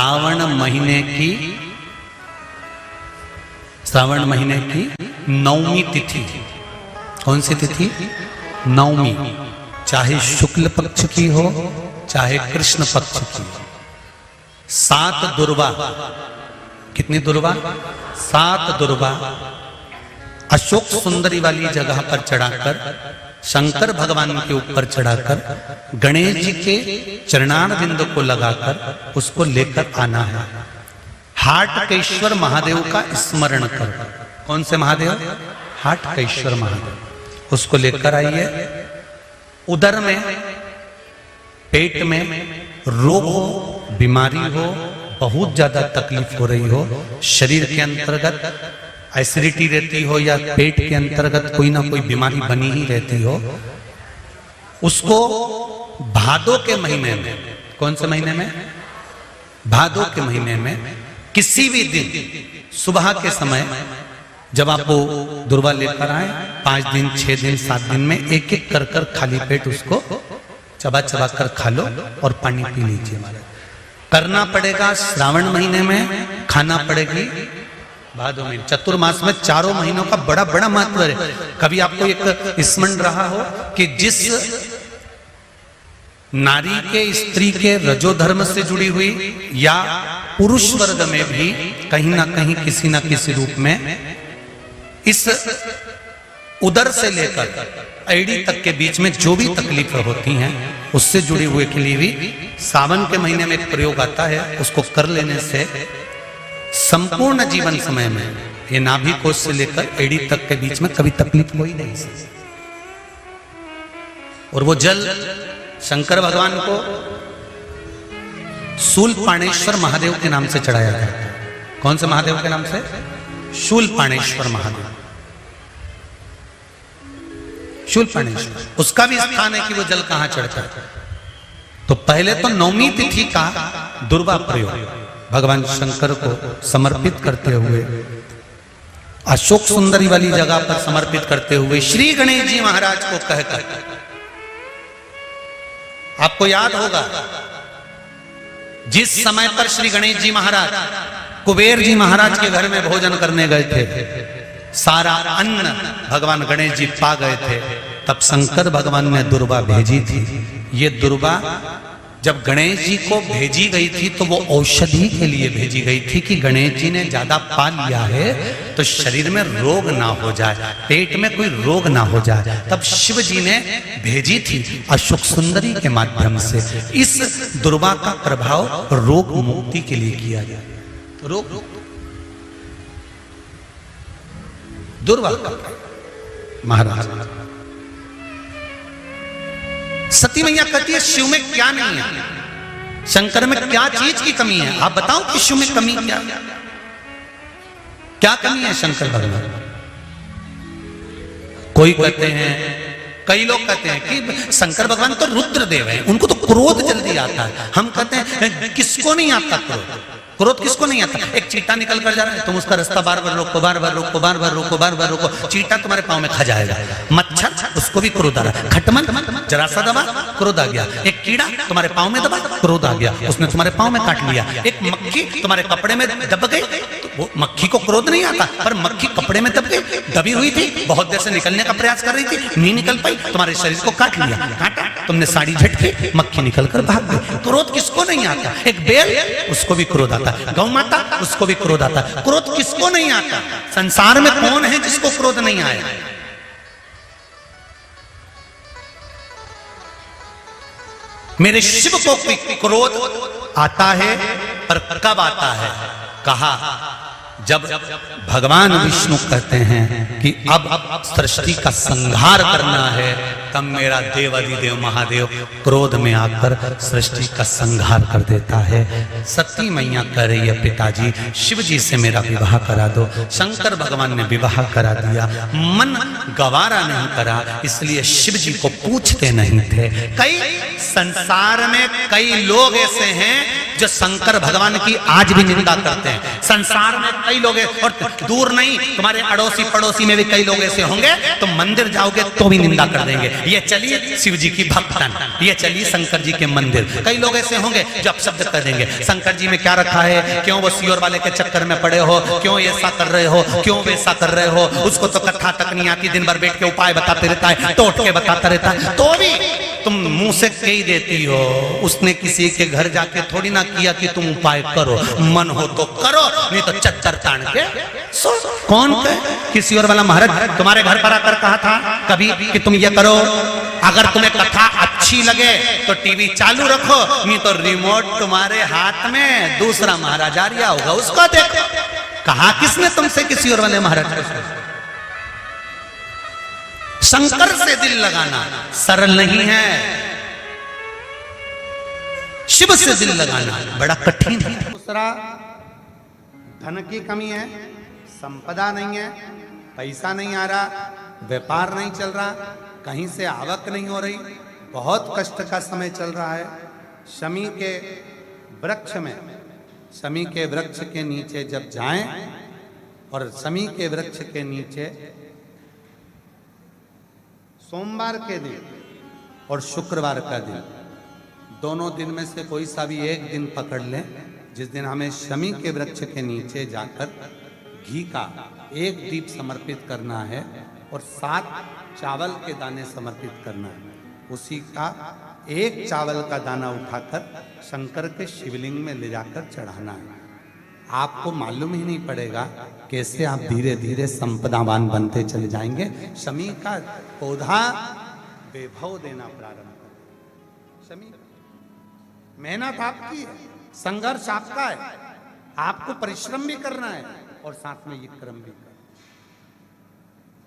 श्रावण महीने की नवमी तिथि। कौन सी तिथि? नवमी। चाहे शुक्ल पक्ष की हो चाहे कृष्ण पक्ष की। 7 दुर्वा। कितनी दुर्वा? 7 दुर्वा अशोक सुंदरी वाली जगह पर चढ़ाकर, शंकर भगवान के ऊपर चढ़ाकर, गणेश जी के चरणारविंद को लगाकर उसको लेकर आना है। हाटकेश्वर महादेव का स्मरण कर। कौन से महादेव? हाटकेश्वर महादेव। उसको लेकर आइए। उदर में, पेट में रोग हो, बीमारी हो, बहुत ज्यादा तकलीफ हो रही हो, शरीर के अंतर्गत एसिडिटी रहती हो या पेट के अंतर्गत कोई ना कोई बीमारी बनी ही रहती हो, उसको भादो के महीने में, कौन से महीने में? भादो के महीने में किसी भी दिन सुबह के समय जब आप वो दुर्वा लेकर आए, 5 दिन, 6 दिन, 7 दिन में एक एक कर कर खाली पेट उसको चबा चबा कर खा लो और पानी पी लीजिए। करना पड़ेगा श्रावण महीने में, खाना पड़ेगी भादो में। चतुर्मास में चारों महीनों का बड़ा बड़ा महत्व है। कभी आपको एक स्मरण रहा हो कि जिस नारी के, स्त्री के रजोधर्म से जुड़ी हुई या पुरुष वर्ग में भी कहीं ना कहीं किसी ना किसी रूप में इस उदर से लेकर एड़ी तक के बीच में जो भी तकलीफें होती हैं उससे जुड़े हुए के लिए भी सावन के महीने में एक प्रयोग आता है। उसको कर लेने से संपूर्ण जीवन समय में ये नाभि कोश से लेकर एड़ी तक के बीच में कभी तकलीफ हो ही नहीं सकती। और वो जल शंकर भगवान को शूलपाणेश्वर महादेव के नाम से चढ़ाया जाता है। कौन से महादेव के नाम से? शूलपाणेश्वर महादेव। शूलपाणेश्वर उसका भी स्थान है कि वो जल कहां चढ़ता है। तो पहले तो नवमी तिथि का दुर्वा प्रयोग भगवान शंकर को समर्पित करते हुए, अशोक सुंदरी वाली जगह पर समर्पित करते हुए श्री गणेश जी महाराज को कहकर, आपको याद होगा जिस समय पर श्री गणेश जी महाराज कुबेर जी महाराज के घर में भोजन करने गए थे, सारा अन्न भगवान गणेश जी पा गए थे, तब शंकर भगवान ने दुर्वा भेजी थी। ये दुर्वा जब गणेश जी को भेजी गई थी तो वो औषधि के लिए भेजी गई थी कि गणेश जी ने ज्यादा पा लिया है तो शरीर में रोग ना हो जाए, पेट में कोई रोग ना हो जाए। तब शिव जी ने भेजी थी अशोक सुंदरी के माध्यम से। इस दुर्वा का प्रभाव रोग मुक्ति के लिए किया जाए। रोग दुर्वा महाराज। सती मैया कहती है शिव में क्या नहीं है, शंकर में क्या चीज की कमी है? आप बताओ कि शिव में कमी क्या कमी है शंकर भगवान? कोई कहते हैं, कई लोग कहते हैं कि शंकर भगवान तो रुद्रदेव है, उनको तो क्रोध जल्दी आता है। हम कहते हैं किसको नहीं आता क्रोध? क्रोध किसको नहीं आता? एक चीटा निकल कर जा रहा है, तुम उसका रास्ता बार बार रोको, बार बार रोको, बार बार रोको, बार बार रोको, चीटा तुम्हारे पांव में खा जाएगा। मच्छर, उसको भी क्रोध आ रहा है। खटमल, जरा सा दबा, क्रोध आ गया। एक कीड़ा तुम्हारे पांव में दबा, क्रोध आ गया, उसने तुम्हारे पांव में काट लिया। एक मक्खी तुम्हारे कपड़े में दब गई, वो मक्खी को क्रोध नहीं आता, पर मक्खी कपड़े में दब गई, दबी हुई थी, बहुत देर से निकलने का प्रयास कर रही थी, नहीं निकल पाई, तुम्हारे शरीर को काट लिया, काटा, तुमने साड़ी झटकी, मक्खी निकल कर भाग गई। क्रोध किसको नहीं आता? एक बेल, उसको भी क्रोध आता है। गौ माता, उसको भी क्रोध आता है। क्रोध किसको नहीं आता? संसार में कौन है जिसको क्रोध नहीं आया? मेरे शिव को क्रोध आता है, पर कब आता है? कहा जब भगवान विष्णु कहते हैं कि अब सृष्टि का संहार करना है, तब मेरा देवाधिदेव महादेव क्रोध में आकर सृष्टि का संहार कर देता है। सती मैया कह रही है पिताजी शिव जी से मेरा विवाह करा दो। शंकर भगवान ने विवाह करा दिया, मन गवारा नहीं करा, इसलिए शिव जी को पूछते नहीं थे। कई संसार में कई लोग ऐसे हैं जो शंकर भगवान की आज भी निंदा करते हैं। संसार में कई लोग और दूर नहीं, तुम्हारे अड़ोसी पड़ोसी में भी कई लोग ऐसे होंगे, तुम मंदिर जाओगे तो भी निंदा कर देंगे। ये चलिए शिव जी की भक्तन, ये चलिए शंकर जी के मंदिर। कई लोग ऐसे होंगे जो अपशब्द कर देंगे, शंकर जी में क्या रखा है, क्यों वो सियोर वाले के चक्कर में पड़े हो, क्यों ऐसा कर रहे हो, क्यों वैसा कर रहे हो। उसको तो कथा तक नहीं आती, दिन भर बैठ के उपाय बताते रहता है, तोड़ के बताता रहता है, तो भी तुम मुंह से कह देती हो। उसने किसी के घर जाके थोड़ी ना किया कि तुम उपाय करो, मन हो तो करो, नहीं तो चक्कर तान के सो। कौन कहे? किसी और वाला महाराज तुम्हारे घर पर आकर कहा था कभी कि तुम ये करो? अगर तुम्हें कथा अच्छी लगे तो टीवी चालू रखो, नहीं तो रिमोट तुम्हारे हाथ में दूसरा महाराज आ रहा होगा, उसको देखो। कहा किसने तुमसे किसी और वाले महाराज को? शंकर से दिल लगाना सरल नहीं है, शिव से दिल लगाना बड़ा कठिन है। दूसरा, धन की कमी है, संपदा नहीं है, पैसा नहीं आ रहा, व्यापार नहीं चल रहा, कहीं से आवक नहीं हो रही, बहुत कष्ट का समय चल रहा है। शमी के वृक्ष में, शमी के वृक्ष के नीचे जब जाएं, और शमी के वृक्ष के नीचे सोमवार के दिन और शुक्रवार का दिन, दोनों दिन में से कोई सा भी एक दिन पकड़ लें, जिस दिन हमें शमी के वृक्ष के नीचे जाकर घी का एक दीप समर्पित करना है और 7 चावल के दाने समर्पित करना है। उसी का एक चावल का दाना उठाकर शंकर के शिवलिंग में ले जाकर चढ़ाना है। आपको मालूम ही नहीं पड़ेगा कैसे आप धीरे धीरे संपदावान बनते चले जाएंगे। शमी का पौधा वैभव देना प्रारंभ कर। शमी, मेहनत आपकी है, संघर्ष आपका है, आपको परिश्रम भी करना है और साथ में ये कर्म भी करना।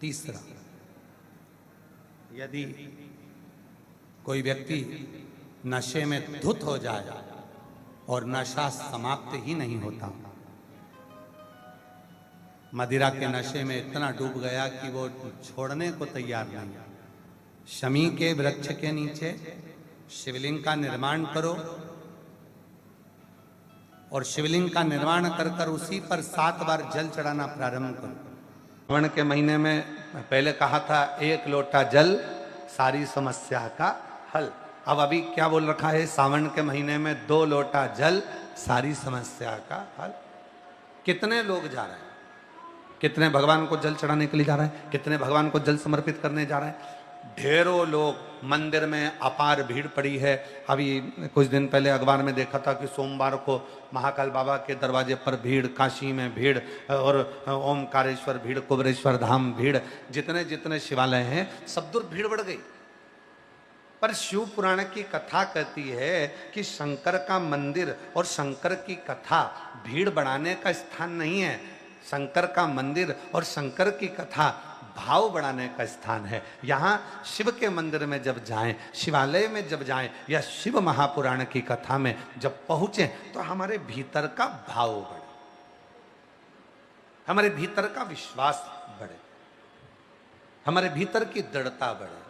तीसरा, यदि कोई व्यक्ति नशे में धुत हो जाए और नशा समाप्त ही नहीं होता, मदिरा के नशे में इतना डूब गया कि वो छोड़ने को तैयार नहीं, शमी के वृक्ष के नीचे शिवलिंग का निर्माण करो और शिवलिंग का निर्माण कर कर उसी पर 7 बार जल चढ़ाना प्रारंभ करो। सावन के महीने में पहले कहा था 1 लोटा जल सारी समस्या का हल। अब अभी क्या बोल रखा है? सावन के महीने में 2 लोटा जल सारी समस्या का हल। कितने लोग जा रहे हैं, कितने भगवान को जल चढ़ाने के लिए जा रहे हैं, कितने भगवान को जल समर्पित करने जा रहे हैं। ढेरों लोग, मंदिर में अपार भीड़ पड़ी है। अभी कुछ दिन पहले अखबार में देखा था कि सोमवार को महाकाल बाबा के दरवाजे पर भीड़, काशी में भीड़ और ओमकारेश्वर भीड़, कुबरेश्वर धाम भीड़, जितने जितने शिवालय हैं सब दूर भीड़ बढ़ गई। पर शिव पुराण की कथा कहती है कि शंकर का मंदिर और शंकर की कथा भीड़ बढ़ाने का स्थान नहीं है। शंकर का मंदिर और शंकर की कथा भाव बढ़ाने का स्थान है। यहाँ शिव के मंदिर में जब जाएं, शिवालय में जब जाएं या शिव महापुराण की कथा में जब पहुंचे तो हमारे भीतर का भाव बढ़े, हमारे भीतर का विश्वास बढ़े, हमारे भीतर की दृढ़ता बढ़े।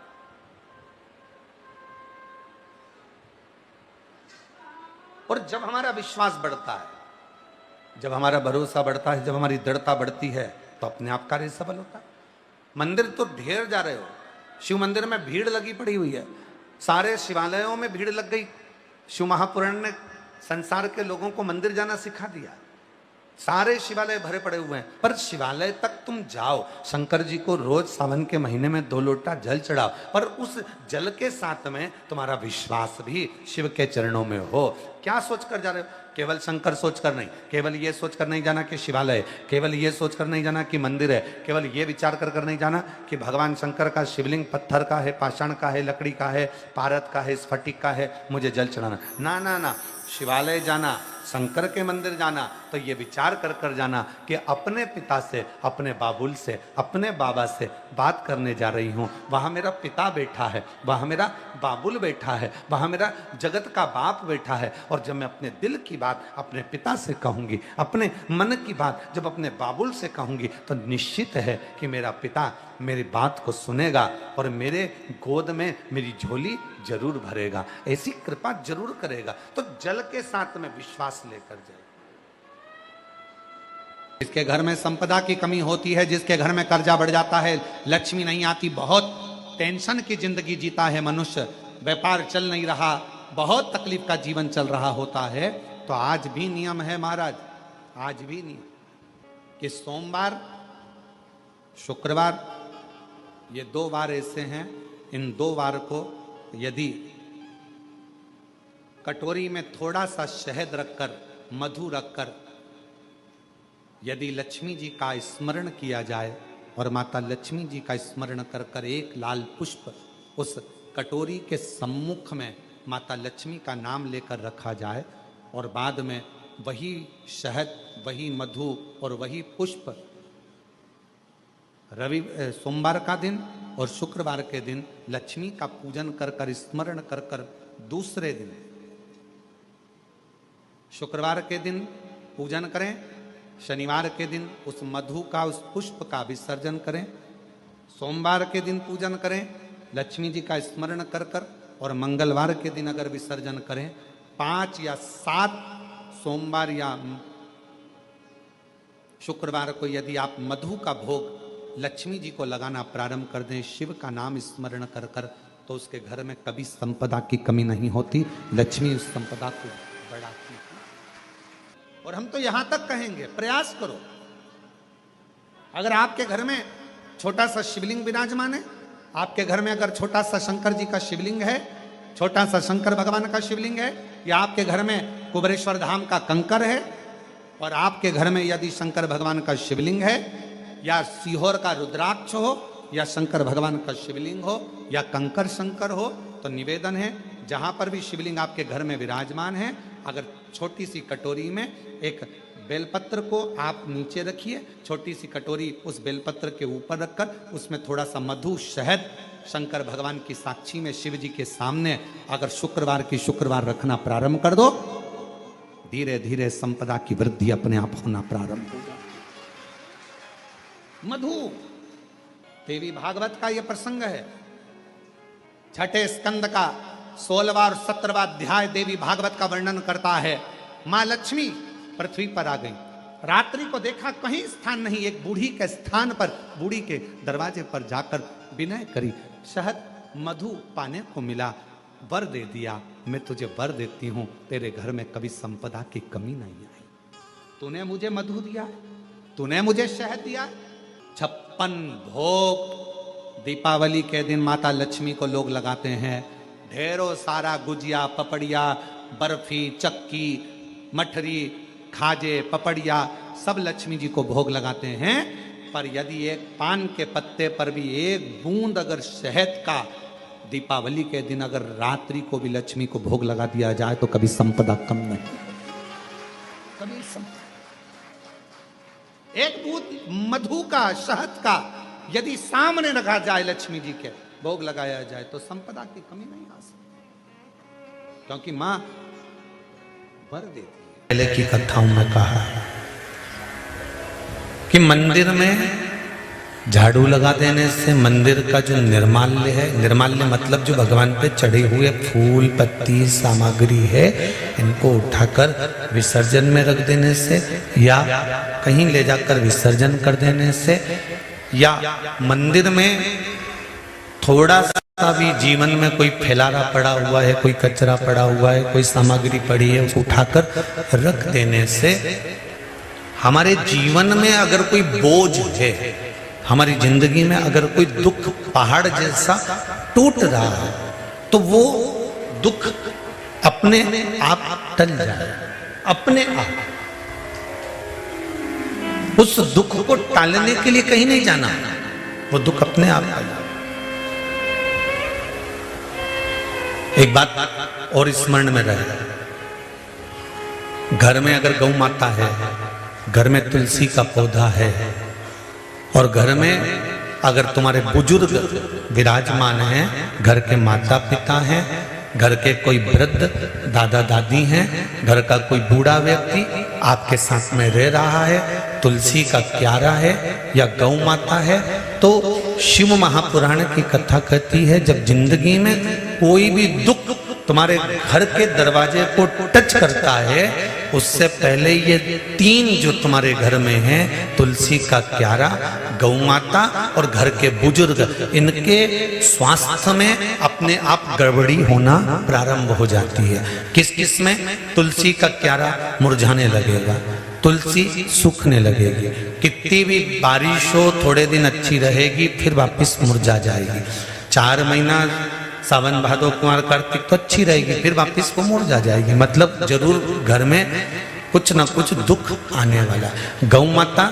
और जब हमारा विश्वास बढ़ता है, जब हमारा भरोसा बढ़ता है, जब हमारी दृढ़ता बढ़ती है तो अपने आप कार्य सफल होता है। मंदिर तो ढेर जा रहे हो, शिव मंदिर में भीड़ लगी पड़ी हुई है, सारे शिवालयों में भीड़ लग गई। शिव महापुराण ने संसार के लोगों को मंदिर जाना सिखा दिया, सारे शिवालय भरे पड़े हुए हैं। पर शिवालय तक तुम जाओ, शंकर जी को रोज सावन के महीने में 2 लोटा जल चढ़ाओ, पर उस जल के साथ में तुम्हारा विश्वास भी शिव के चरणों में हो। क्या सोच कर जा रहे हो? केवल शंकर सोचकर नहीं, केवल ये सोचकर नहीं जाना कि शिवालय, केवल ये सोचकर नहीं जाना कि मंदिर है, केवल ये विचार कर कर नहीं जाना कि भगवान शंकर का शिवलिंग पत्थर का है, पाषाण का है, लकड़ी का है, पारद का है, स्फटिक का है, मुझे जल चढ़ाना। ना ना ना, शिवालय जाना शंकर के मंदिर जाना तो ये विचार कर कर जाना कि अपने पिता से, अपने बाबुल से, अपने बाबा से बात करने जा रही हूँ। वहाँ मेरा पिता बैठा है, वहाँ मेरा बाबुल बैठा है, वहाँ मेरा जगत का बाप बैठा है। और जब मैं अपने दिल की बात अपने पिता से कहूँगी, अपने मन की बात जब अपने बाबुल से कहूँगी, तो निश्चित है कि मेरा पिता मेरी बात को सुनेगा और मेरे गोद में मेरी झोली जरूर भरेगा, ऐसी कृपा जरूर करेगा। तो जल के साथ में विश्वास लेकर जाए। जिसके घर में संपदा की कमी होती है, जिसके घर में कर्जा बढ़ जाता है, लक्ष्मी नहीं आती, बहुत टेंशन की जिंदगी जीता है मनुष्य, व्यापार चल नहीं रहा, बहुत तकलीफ का जीवन चल रहा होता है, तो आज भी नियम है महाराज, आज भी नियम कि सोमवार, शुक्रवार, ये 2 वार ऐसे हैं, इन 2 वार को यदि कटोरी में थोड़ा सा शहद रखकर, मधु रखकर यदि लक्ष्मी जी का स्मरण किया जाए और माता लक्ष्मी जी का स्मरण कर कर एक लाल पुष्प उस कटोरी के सम्मुख में माता लक्ष्मी का नाम लेकर रखा जाए और बाद में वही शहद, वही मधु और वही पुष्प सोमवार का दिन और शुक्रवार के दिन लक्ष्मी का पूजन कर कर, स्मरण कर कर, दूसरे दिन शुक्रवार के दिन पूजन करें, शनिवार के दिन उस मधु का, उस पुष्प का विसर्जन करें, सोमवार के दिन पूजन करें लक्ष्मी जी का स्मरण कर कर, और मंगलवार के दिन अगर विसर्जन करें, 5 या 7 सोमवार या शुक्रवार को यदि आप मधु का भोग लक्ष्मी जी को लगाना प्रारंभ कर दें, शिव का नाम स्मरण कर कर, तो उसके घर में कभी संपदा की कमी नहीं होती, लक्ष्मी उस संपदा को बढ़ाती है। और हम तो यहां तक कहेंगे, प्रयास करो, अगर आपके घर में छोटा सा शिवलिंग विराजमान है, आपके घर में अगर छोटा सा शंकर जी का शिवलिंग है, छोटा सा शंकर भगवान का शिवलिंग है, या आपके घर में कुबेरेश्वर धाम का कंकर है, और आपके घर में यदि शंकर भगवान का शिवलिंग है, या सीहोर का रुद्राक्ष हो, या शंकर भगवान का शिवलिंग हो, या कंकर शंकर हो, तो निवेदन है जहां पर भी शिवलिंग आपके घर में विराजमान है, अगर छोटी सी कटोरी में एक बेलपत्र को आप नीचे रखिए, छोटी सी कटोरी उस बेलपत्र के ऊपर रखकर उसमें थोड़ा सा मधु, शहद, शंकर भगवान की साक्षी में शिव जी के सामने अगर शुक्रवार की शुक्रवार रखना प्रारंभ कर दो, धीरे धीरे संपदा की वृद्धि अपने आप होना प्रारंभ होगा। मधु, देवी भागवत का यह प्रसंग है, छठे स्कंद का 16वां और 17वां अध्याय देवी भागवत का वर्णन करता है। मां लक्ष्मी पृथ्वी पर आ गई, रात्रि को देखा कहीं स्थान नहीं, एक बूढ़ी के स्थान पर, बूढ़ी के दरवाजे पर जाकर विनय करी, शहद मधु पाने को मिला, वर दे दिया, मैं तुझे वर देती हूं, तेरे घर में कभी संपदा की कमी नहीं आई। तूने मुझे मधु दिया है, तूने मुझे शहद दिया है। 56 भोग दीपावली के दिन माता लक्ष्मी को लोग लगाते हैं, ढेरों सारा गुजिया, पपड़िया, बर्फी, चक्की, मठरी, खाजे, पपड़िया सब लक्ष्मी जी को भोग लगाते हैं। पर यदि एक पान के पत्ते पर भी एक बूंद अगर शहद का दीपावली के दिन अगर रात्रि को भी लक्ष्मी को भोग लगा दिया जाए तो कभी संपदा कम नहीं, कभी संपदा। एक बूंद मधु का, शहद का यदि सामने रखा जाए, लक्ष्मी जी के भोग लगाया जाए, तो संपदा की कमी नहीं आ सकती, क्योंकि मां वर देती है। पहले की कथाओं में कहा कि मंदिर में झाड़ू लगा देने से मंदिर का जो निर्माल्य है, निर्माल्य मतलब जो भगवान पे चढ़े हुए फूल, पत्ती, सामग्री है, इनको उठाकर विसर्जन में रख देने से, या कहीं ले जाकर विसर्जन कर देने से, या मंदिर में थोड़ा सा भी जीवन में कोई फैलारा पड़ा हुआ है, कोई कचरा पड़ा हुआ है, कोई सामग्री पड़ी है, उसको उठाकर रख देने से हमारे जीवन में अगर कोई बोझ है, हमारी जिंदगी में अगर कोई दुख पहाड़ जैसा टूट रहा है, तो वो दुख अपने आप टल जाए, अपने आप। उस दुख को टालने के लिए कहीं नहीं जाना, वो दुख अपने आप टल जाए। एक बात और स्मरण में रहे, घर में अगर गौ माता है, घर में तुलसी का पौधा है, और घर में अगर तुम्हारे बुजुर्ग विराजमान हैं, घर के माता पिता हैं, घर के कोई वृद्ध दादा दादी हैं, घर का कोई बूढ़ा व्यक्ति आपके साथ में रह रहा है, तुलसी का क्यारा है या गौ माता है, तो शिव महापुराण की कथा कहती है जब जिंदगी में कोई भी दुख तुम्हारे घर के दरवाजे को टच करता है, उससे पहले ये तीन जो तुम्हारे घर में हैं, तुलसी का क्यारा, गौ माता और घर के बुजुर्ग, इनके स्वास्थ्य में अपने आप गड़बड़ी होना प्रारंभ हो जाती है। किस किस में? तुलसी का क्यारा मुरझाने लगेगा, तुलसी सूखने लगेगी, कितनी भी बारिश हो थोड़े दिन अच्छी रहेगी, फिर वापस मुरझा जाएगी। 4 महीना सावन भादो कुमार कार्तिक तो अच्छी रहेगी, फिर वापस वो मुरझा जाएगी। मतलब जरूर घर में कुछ ना कुछ दुख आने वाला। गौ माता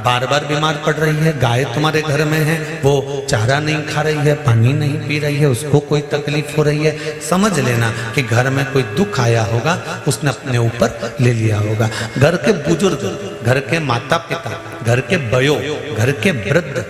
बार बार बीमार पड़ रही है, गाय तुम्हारे घर में है, वो चारा नहीं खा रही है, पानी नहीं पी रही है, उसको कोई तकलीफ हो रही है, समझ लेना कि घर में कोई दुख आया होगा, उसने अपने ऊपर ले लिया होगा। घर के बुजुर्ग, घर के माता पिता, घर के बयो, घर के वृद्ध,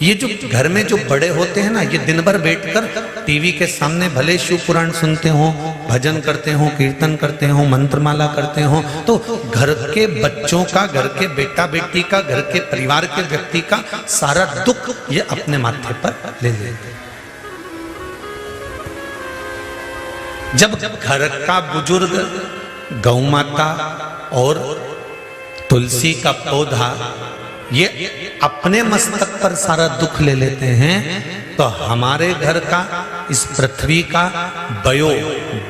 ये जो घर में जो बड़े होते हैं ना, ये दिन भर बैठकर टीवी के सामने भले शिव पुराण सुनते हो, भजन करते हो, कीर्तन करते हो, मंत्रमाला करते हो, तो घर के बच्चों का, घर के बेटा बेटी का, घर के परिवार के व्यक्ति का सारा दुख ये अपने माथे पर ले लेते। जब घर का बुजुर्ग गौ माता और तुलसी का पौधा ये अपने मस्तक पर सारा दुख ले लेते हैं, तो हमारे घर का, इस पृथ्वी का बयो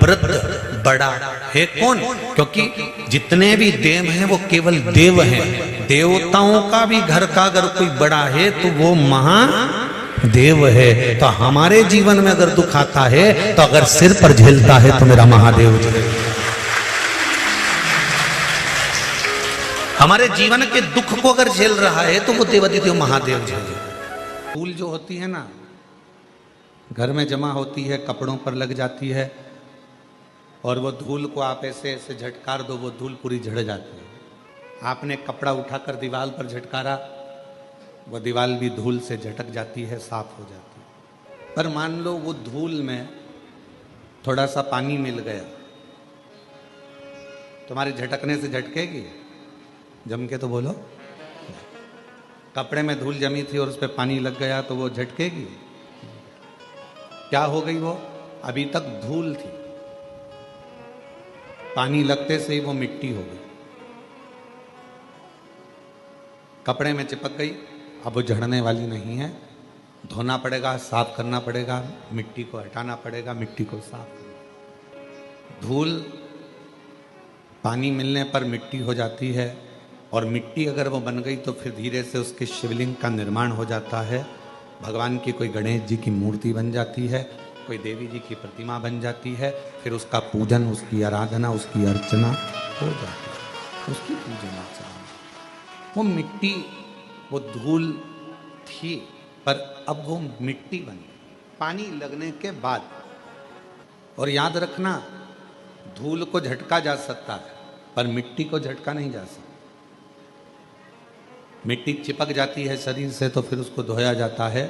वृद्ध बड़ा है कौन? क्योंकि जितने भी देव हैं वो केवल देव हैं। देवताओं का भी घर का अगर कोई बड़ा है तो वो महादेव है। तो हमारे जीवन में अगर दुख आता है तो अगर सिर पर झेलता है तो मेरा महादेव झेलेगा। हमारे जीवन के दुख को अगर झेल रहा है तो वो देवादिदेव महादेव झेले। धूल जो होती है ना, घर में जमा होती है, कपड़ों पर लग जाती है, और वो धूल को आप ऐसे ऐसे झटकार दो, वो धूल पूरी झड़ जाती है। आपने कपड़ा उठाकर दीवार पर झटकारा, वो दीवार भी धूल से झटक जाती है, साफ हो जाती है। पर मान लो वो धूल में थोड़ा सा पानी मिल गया, तुम्हारे झटकने से झटकेगी? जम के तो बोलो। कपड़े में धूल जमी थी और उस पर पानी लग गया तो वो झटकेगी? क्या हो गई? वो अभी तक धूल थी, पानी लगते से ही वो मिट्टी हो गई, कपड़े में चिपक गई, अब वो झड़ने वाली नहीं है। धोना पड़ेगा, साफ करना पड़ेगा, मिट्टी को हटाना पड़ेगा, मिट्टी को साफ करना। धूल पानी मिलने पर मिट्टी हो जाती है, और मिट्टी अगर वो बन गई तो फिर धीरे से उसके शिवलिंग का निर्माण हो जाता है। भगवान की कोई गणेश जी की मूर्ति बन जाती है, कोई देवी जी की प्रतिमा बन जाती है, फिर उसका पूजन, उसकी आराधना, उसकी अर्चना हो जाती है, उसकी पूजन अर्चना। वो मिट्टी, वो धूल थी, पर अब वो मिट्टी बन गई पानी लगने के बाद। और याद रखना, धूल को झटका जा सकता है पर मिट्टी को झटका नहीं जा सकता। मिट्टी चिपक जाती है शरीर से तो फिर उसको धोया जाता है,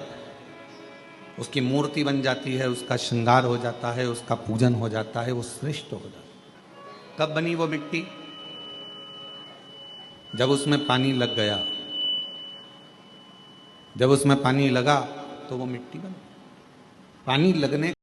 उसकी मूर्ति बन जाती है, उसका श्रृंगार हो जाता है, उसका पूजन हो जाता है, वो श्रेष्ठ हो जाता है। कब बनी वो मिट्टी? जब उसमें पानी लग गया। जब उसमें पानी लगा तो वो मिट्टी बनी। पानी लगने